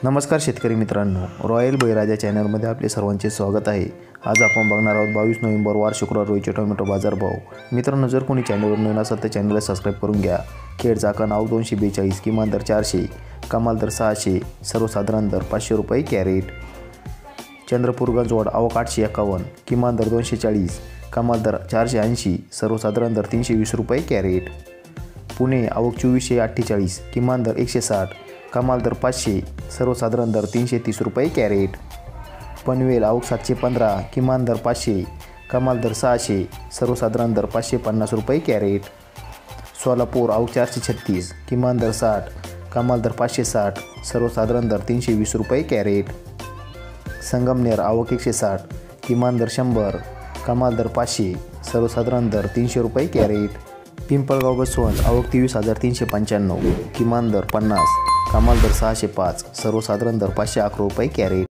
नमस्कार शेतकरी मित्रांनो, रॉयल बळीराजा चॅनलमध्ये आपले सर्वांचे स्वागत आहे। आज आपण बघणार आहोत 22 नोव्हेंबर वार शुक्रवार रोजीचे टोमॅटो बाजारभाव। मित्रांनो, जर कोणी चॅनलवर नवीन असाल तर चॅनलला सबस्क्राईब करून घ्या। खेड चाकण आवक 242, किमान दर 400, कमाल दर 600, सर्वसाधारण दर 500 रुपये कॅरेट। चंद्रपूर गंजवड आवक 851, किमान दर 240, कमाल दर 480, सर्वसाधारण दर 320 रुपये कॅरेट। पुणे आवक 2448, किमान दर 160, कमाल दर 500, सर्वसाधारण दर 330 रुपये कॅरेट। पनवेल आवक 715, किमान दर 500, कमाल दर 600, सर्वसाधारण दर 550 रुपये कॅरेट। सोलापूर आवक 436, किमान दर 60, कमाल दर 560, सर्वसाधारण दर 320 रुपये कॅरेट। संगमनेर आवक 160, किमान दर 100, कमाल दर 500, सर्वसाधारण दर 300 रुपये कॅरेट। पिंपळगाव बसवंत आवक 23,395, किमान दर 50, कमाल दर 605, सर्वसाधारण दर 511 रुपये कॅरेट।